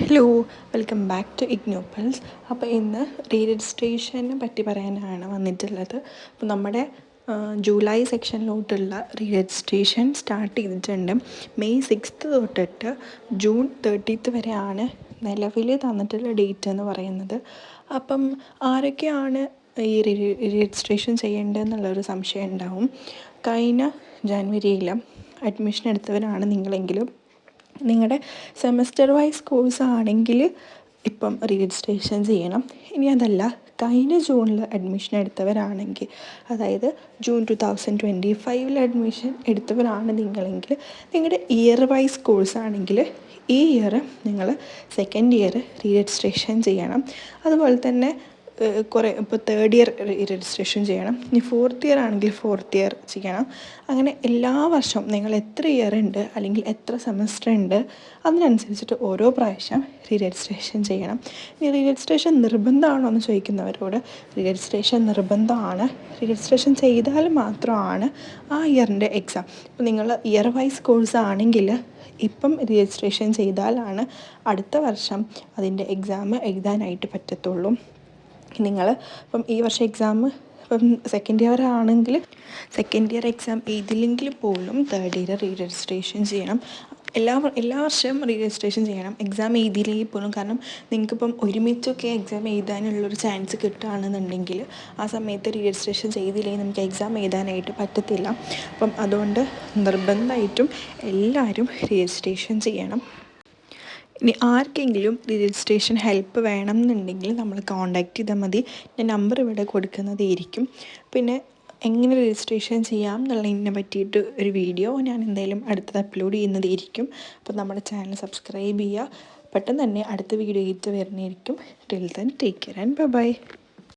Hello, welcome back to Ignopals. അപ്പോൾ ഇന്ന് re രജിസ്ട്രേഷനെ പറ്റി പറയാനാണ് വന്നിട്ടുള്ളത്. അപ്പോൾ നമ്മുടെ ജൂലൈ സെക്ഷനിലോട്ടുള്ള റീ രജിസ്ട്രേഷൻ സ്റ്റാർട്ട് ചെയ്തിട്ടുണ്ട്. മെയ് 6 തൊട്ടിട്ട് ജൂൺ 30 വരെയാണ് നിലവിൽ തന്നിട്ടുള്ള ഡേറ്റ് എന്ന് പറയുന്നത്. അപ്പം ആരൊക്കെയാണ് ഈ രജിസ്ട്രേഷൻ ചെയ്യേണ്ടതെന്നുള്ളൊരു സംശയം ഉണ്ടാവും. കഴിഞ്ഞ ജനുവരിയിൽ അഡ്മിഷൻ എടുത്തവരാണ് നിങ്ങളെങ്കിലും നിങ്ങളുടെ സെമസ്റ്റർ വൈസ് കോഴ്സ് ആണെങ്കിൽ ഇപ്പം രജിസ്ട്രേഷൻ ചെയ്യണം. ഇനി അതല്ല, കഴിഞ്ഞ ജൂണിൽ അഡ്മിഷൻ എടുത്തവരാണെങ്കിൽ, അതായത് ജൂൺ 2025 അഡ്മിഷൻ എടുത്തവരാണ് നിങ്ങളെങ്കിൽ നിങ്ങളുടെ ഇയർ വൈസ് കോഴ്സ് ആണെങ്കിൽ ഈ ഇയർ നിങ്ങൾ സെക്കൻഡ് ഇയർ രജിസ്ട്രേഷൻ ചെയ്യണം. അതുപോലെ തന്നെ ഇപ്പോൾ തേർഡ് ഇയർ രജിസ്ട്രേഷൻ ചെയ്യണം. ഇനി ഫോർത്ത് ഇയർ ആണെങ്കിൽ ഫോർത്ത് ഇയർ ചെയ്യണം. അങ്ങനെ എല്ലാ വർഷവും നിങ്ങൾ എത്ര ഇയർ ഉണ്ട് അല്ലെങ്കിൽ എത്ര സെമസ്റ്റർ ഉണ്ട് അതിനനുസരിച്ചിട്ട് ഓരോ പ്രാവശ്യം രജിസ്ട്രേഷൻ ചെയ്യണം. ഇനി രജിസ്ട്രേഷൻ നിർബന്ധമാണോ എന്ന് ചോദിക്കുന്നവരോട്, രജിസ്ട്രേഷൻ നിർബന്ധമാണ്. രജിസ്ട്രേഷൻ ചെയ്താൽ മാത്രമാണ് ആ ഇയറിൻ്റെ എക്സാം. ഇപ്പോൾ നിങ്ങൾ ഇയർ വൈസ് കോഴ്സ് ആണെങ്കിൽ ഇപ്പം രജിസ്ട്രേഷൻ ചെയ്താലാണ് അടുത്ത വർഷം അതിൻ്റെ എക്സാം എഴുതാനായിട്ട് പറ്റത്തുള്ളൂ. നിങ്ങൾ ഇപ്പം ഈ വർഷം എക്സാം ഇപ്പം സെക്കൻഡ് ഇയർ ആണെങ്കിൽ സെക്കൻഡ് ഇയർ എക്സാം എഴുതില്ലെങ്കിൽ പോലും തേർഡ് ഇയർ രജിസ്ട്രേഷൻ ചെയ്യണം. എല്ലാ വർഷവും രജിസ്ട്രേഷൻ ചെയ്യണം, എക്സാം എഴുതിയില്ലെങ്കിൽ പോലും. കാരണം നിങ്ങൾക്കിപ്പം ഒരുമിച്ചൊക്കെ എക്സാം എഴുതാനുള്ളൊരു ചാൻസ് കിട്ടുകയാണെന്നുണ്ടെങ്കിൽ ആ സമയത്ത് രജിസ്ട്രേഷൻ ചെയ്തില്ലെങ്കിൽ നമുക്ക് എക്സാം എഴുതാനായിട്ട് പറ്റത്തില്ല. അപ്പം അതുകൊണ്ട് നിർബന്ധമായിട്ടും എല്ലാവരും രജിസ്ട്രേഷൻ ചെയ്യണം. ഇനി ആർക്കെങ്കിലും രജിസ്ട്രേഷൻ ഹെൽപ്പ് വേണം എന്നുണ്ടെങ്കിൽ നമ്മൾ കോൺടാക്റ്റ് ചെയ്താൽ മതി. ഞാൻ നമ്പർ ഇവിടെ കൊടുക്കുന്നതായിരിക്കും. പിന്നെ എങ്ങനെ രജിസ്ട്രേഷൻ ചെയ്യാം എന്നുള്ളതിനെ പറ്റിയിട്ട് ഒരു വീഡിയോ ഞാൻ എന്തായാലും അടുത്തത് അപ്ലോഡ് ചെയ്യുന്നതായിരിക്കും. അപ്പോൾ നമ്മുടെ ചാനൽ സബ്സ്ക്രൈബ് ചെയ്യുക. പെട്ടെന്ന് തന്നെ അടുത്ത വീഡിയോ ആയിട്ട് വരുന്നതായിരിക്കും. Till then take care and by.